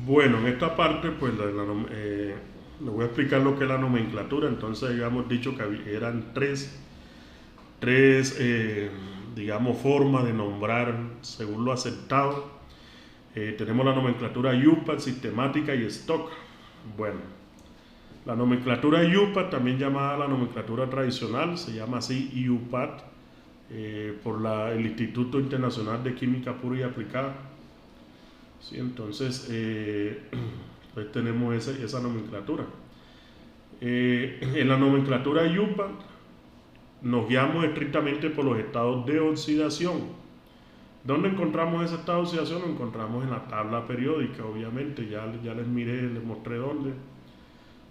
Bueno, en esta parte, pues les voy a explicar lo que es la nomenclatura. Entonces, habíamos dicho que eran tres, digamos, formas de nombrar según lo aceptado. Tenemos la nomenclatura UPAD, sistemática y stock. Bueno, la nomenclatura UPAD, también llamada la nomenclatura tradicional, se llama así UPAD, por el Instituto Internacional de Química Pura y Aplicada. Sí, entonces, pues tenemos esa nomenclatura. En la nomenclatura UPAD nos guiamos estrictamente por los estados de oxidación. ¿Dónde encontramos ese estado de oxidación? Lo encontramos en la tabla periódica, obviamente. Ya les miré, les mostré dónde.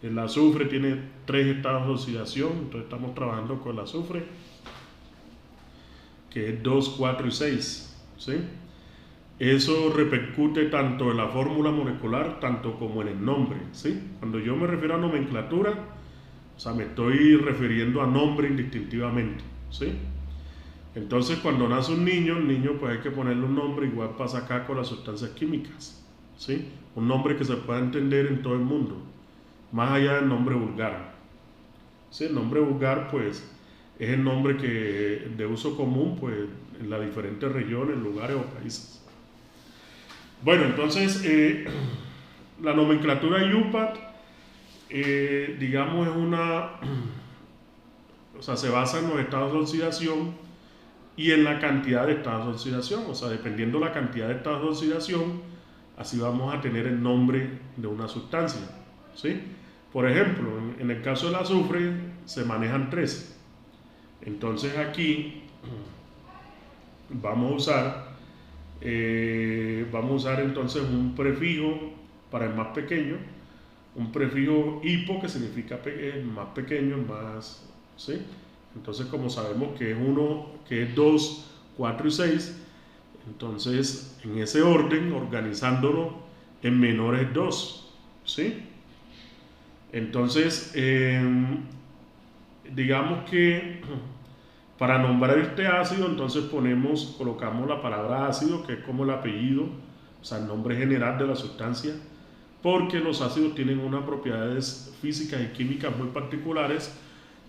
El azufre tiene 3 estados de oxidación, entonces estamos trabajando con el azufre, que es 2, 4 y 6. ¿Sí? Eso repercute tanto en la fórmula molecular, tanto como en el nombre. ¿Sí? Cuando yo me refiero a nomenclatura, o sea, me estoy refiriendo a nombre indistintivamente. ¿Sí? Entonces, cuando nace un niño, el niño pues hay que ponerle un nombre, igual pasa acá con las sustancias químicas. ¿Sí? Un nombre que se pueda entender en todo el mundo, más allá del nombre vulgar. ¿Sí? El nombre vulgar pues es el nombre que de uso común pues en las diferentes regiones, lugares o países. Bueno, entonces la nomenclatura UPAD, digamos, es o sea, se basa en los estados de oxidación y en la cantidad de estados de oxidación. O sea, dependiendo la cantidad de estados de oxidación, así vamos a tener el nombre de una sustancia. ¿Sí? Por ejemplo, en el caso del azufre se manejan 3. Entonces aquí vamos a usar entonces un prefijo para el más pequeño, un prefijo hipo que significa más pequeño, más, ¿sí? Entonces, como sabemos que es 2, 4 y 6, entonces en ese orden, organizándolo en menores 2, ¿sí? Entonces, digamos que para nombrar este ácido, entonces colocamos la palabra ácido, que es como el apellido, o sea, el nombre general de la sustancia, porque los ácidos tienen unas propiedades físicas y químicas muy particulares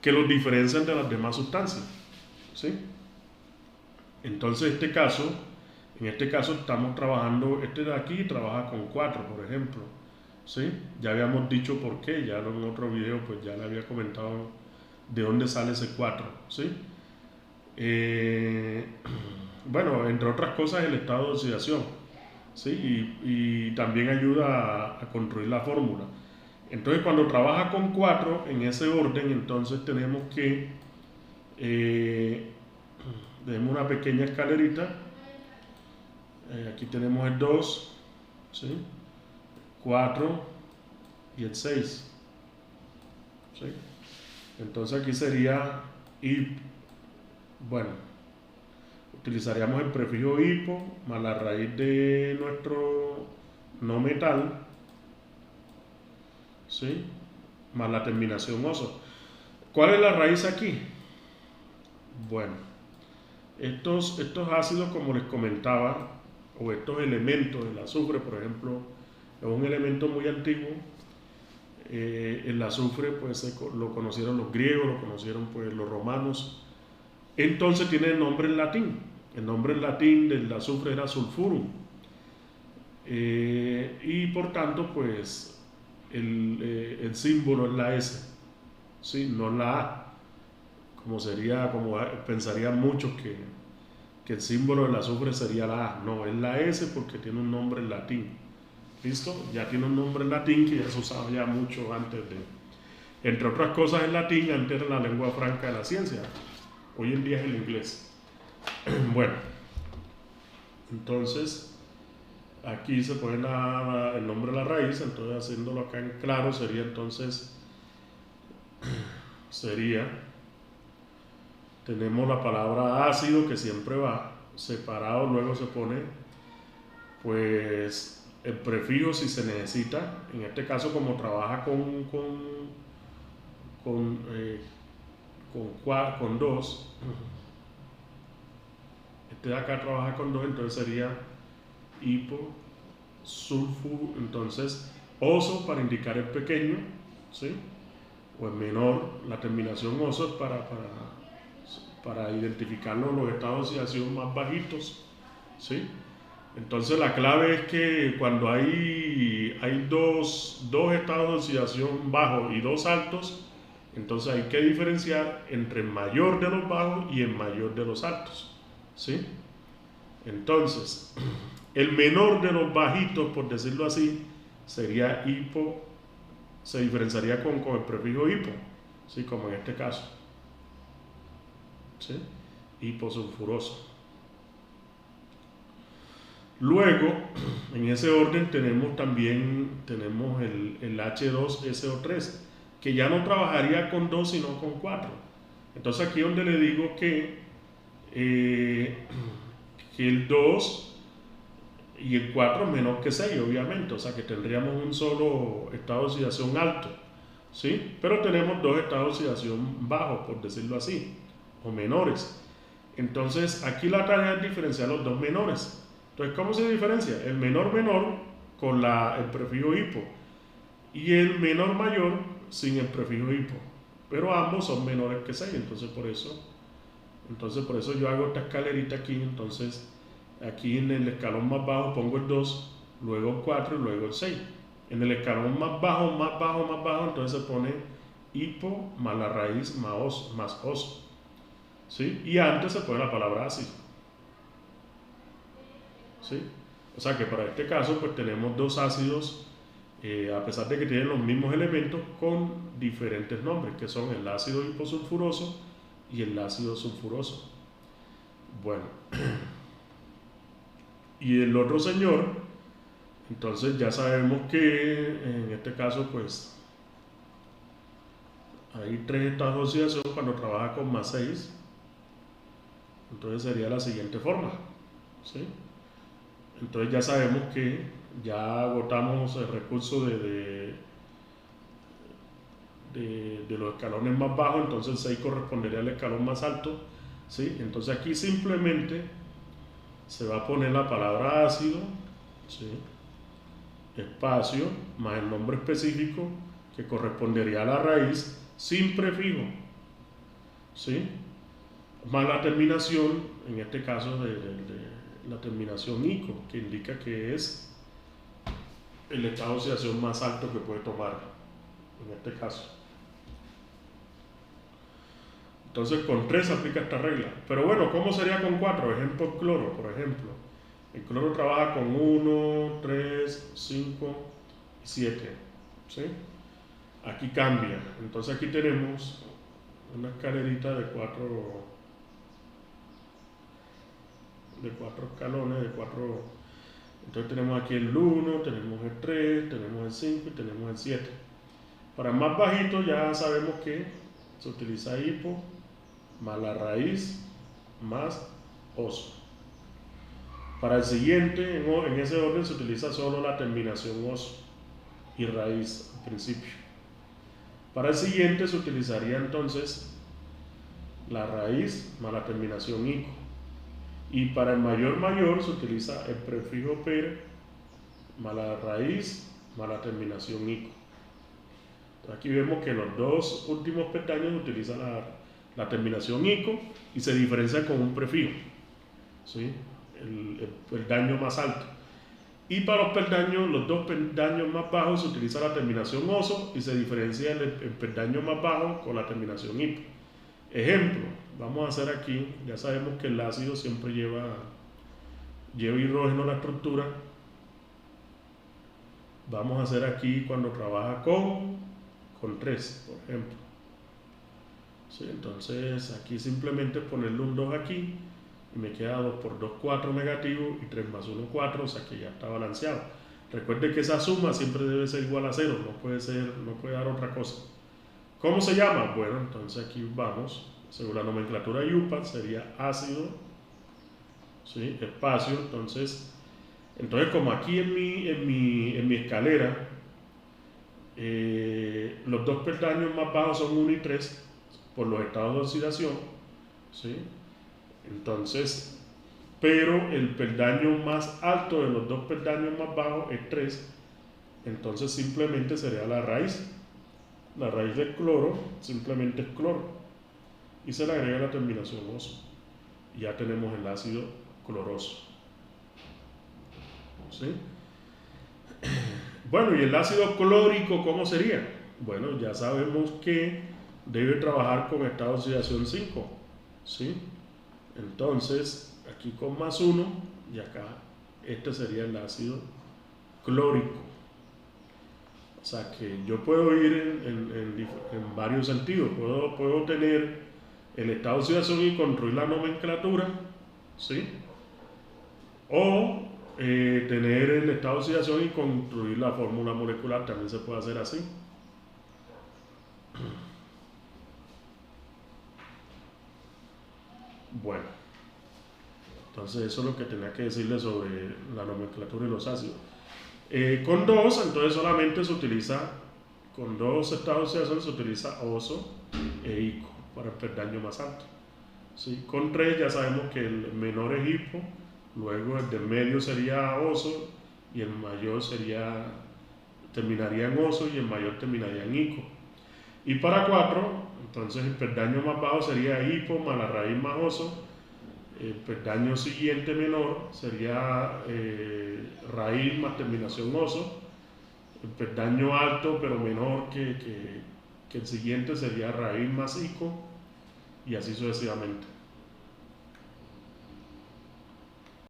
que los diferencian de las demás sustancias. ¿Sí? Entonces, en este caso estamos trabajando, este de aquí trabaja con 4, por ejemplo. ¿Sí? Ya habíamos dicho por qué, ya en otro video pues ya le había comentado de dónde sale ese 4. ¿Sí? Eh, bueno, entre otras cosas el estado de oxidación, ¿sí? Y también ayuda a construir la fórmula. Entonces cuando trabaja con 4 en ese orden, entonces eh, tenemos una pequeña escalerita. Aquí tenemos el 2, ¿sí? 4 y el 6. ¿Sí? Entonces aquí sería, y bueno, utilizaríamos el prefijo hipo más la raíz de nuestro no metal, ¿sí? Más la terminación oso. ¿Cuál es la raíz aquí? Bueno, estos ácidos, como les comentaba, o estos elementos, el azufre, por ejemplo, es un elemento muy antiguo. El azufre, pues, lo conocieron los griegos, lo conocieron, pues, los romanos. Entonces tiene el nombre en latín. El nombre en latín del azufre era sulfurum. Y por tanto, pues, el símbolo es la S, ¿sí? No la A, como pensarían muchos que el símbolo del azufre sería la A. No, es la S porque tiene un nombre en latín. ¿Listo? Ya tiene un nombre en latín que ya se usaba ya mucho antes de. Entre otras cosas, el latín antes era la lengua franca de la ciencia. Hoy en día es el inglés. Bueno, entonces aquí se pone el nombre de la raíz, entonces haciéndolo acá en claro sería, tenemos la palabra ácido que siempre va separado, luego se pone pues el prefijo si se necesita, en este caso como trabaja con, eh, con 2, este de acá trabaja con 2, entonces sería hipo, entonces oso para indicar el pequeño, ¿sí? O el menor, la terminación oso es para identificar los estados de oxidación más bajitos, ¿sí? Entonces la clave es que cuando hay dos estados de oxidación bajos y dos altos, entonces hay que diferenciar entre el mayor de los bajos y el mayor de los altos, ¿sí? Entonces, el menor de los bajitos, por decirlo así, sería hipo, se diferenciaría con el prefijo hipo, ¿sí? Como en este caso, ¿sí? Hiposulfuroso. Luego, en ese orden tenemos el H2SO3, que ya no trabajaría con 2 sino con 4. Entonces aquí es donde le digo que el 2 y el 4 es menor que 6, obviamente, o sea que tendríamos un solo estado de oxidación alto, ¿sí? Pero tenemos dos estados de oxidación bajos, por decirlo así, o menores. Entonces aquí la tarea es diferenciar los dos menores. Entonces, ¿cómo se diferencia? El menor con el prefijo hipo y el menor mayor sin el prefijo hipo, pero ambos son menores que 6, entonces por eso yo hago esta escalerita aquí. Entonces aquí en el escalón más bajo pongo el 2, luego el 4 y luego el 6. En el escalón más bajo, entonces se pone hipo más la raíz más oso, ¿sí? Y antes se pone la palabra ácido, ¿sí? O sea que para este caso pues tenemos dos ácidos, a pesar de que tienen los mismos elementos, con diferentes nombres, que son el ácido hiposulfuroso y el ácido sulfuroso. Bueno, y el otro señor, entonces ya sabemos que en este caso pues hay 3 estados de oxidación cuando trabaja con más 6, entonces sería la siguiente forma, ¿sí? Entonces ya sabemos que ya agotamos el recurso de los escalones más bajos, entonces el 6 correspondería al escalón más alto, ¿sí? Entonces aquí simplemente se va a poner la palabra ácido, ¿sí? Espacio más el nombre específico que correspondería a la raíz sin prefijo, ¿sí? Más la terminación, en este caso de la terminación ico, que indica que es el estado de oxidación más alto que puede tomar en este caso. Entonces con 3 se aplica esta regla. Pero bueno, ¿cómo sería con 4? Ejemplo, el cloro, por ejemplo. El cloro trabaja con 1, 3, 5 y 7, ¿sí? Aquí cambia. Entonces aquí tenemos una escalerita de 4 escalones, entonces tenemos aquí el 1, tenemos el 3, tenemos el 5 y tenemos el 7. Para el más bajito ya sabemos que se utiliza hipo más la raíz más oso. Para el siguiente, en ese orden se utiliza solo la terminación oso y raíz al principio. Para el siguiente se utilizaría entonces la raíz más la terminación ico. Y para el mayor se utiliza el prefijo per más la raíz más la terminación ico. Entonces aquí vemos que en los dos últimos pestaños se utiliza la terminación ico y se diferencia con un prefijo, ¿sí? El peldaño más alto. Y para los dos peldaños más bajos se utiliza la terminación oso y se diferencia el peldaño más bajo con la terminación hipo. Ejemplo, vamos a hacer aquí, ya sabemos que el ácido siempre lleva hidrógeno a la estructura. Vamos a hacer aquí cuando trabaja con 3, por ejemplo, ¿sí? Entonces aquí simplemente ponerle un 2 aquí y me queda 2 por 2, 4 negativo y 3 más 1, 4, o sea que ya está balanceado. Recuerde que esa suma siempre debe ser igual a 0, no puede dar otra cosa. ¿Cómo se llama? Bueno, entonces aquí vamos, según la nomenclatura IUPAC sería ácido, ¿sí? Espacio, entonces como aquí en mi escalera los dos peldaños más bajos son 1 y 3 por los estados de oxidación, ¿sí? Entonces pero el peldaño más alto de los dos peldaños más bajos es 3, entonces simplemente sería la raíz. La raíz del cloro simplemente es cloro y se le agrega la terminación oso. Y ya tenemos el ácido cloroso. ¿Sí? Bueno, ¿y el ácido clórico cómo sería? Bueno, ya sabemos que debe trabajar con estado de oxidación 5. ¿Sí? Entonces, aquí con +1 y acá, este sería el ácido clórico. O sea que yo puedo ir en varios sentidos. Puedo tener el estado de oxidación y construir la nomenclatura, ¿sí? O tener el estado de oxidación y construir la fórmula molecular, también se puede hacer así. Bueno, entonces eso es lo que tenía que decirle sobre la nomenclatura y los ácidos. Con dos, entonces solamente se utiliza, con dos estados de oxidación se utiliza oso e ico para el peldaño más alto. ¿Sí? Con tres ya sabemos que el menor es hipo, luego el del medio sería oso y el mayor terminaría en oso y el mayor terminaría en ico. Y para 4, entonces el peldaño más bajo sería hipo más la raíz más oso. El peldaño siguiente menor sería raíz más terminación oso. El peldaño alto pero menor que el siguiente sería raíz más ico y así sucesivamente.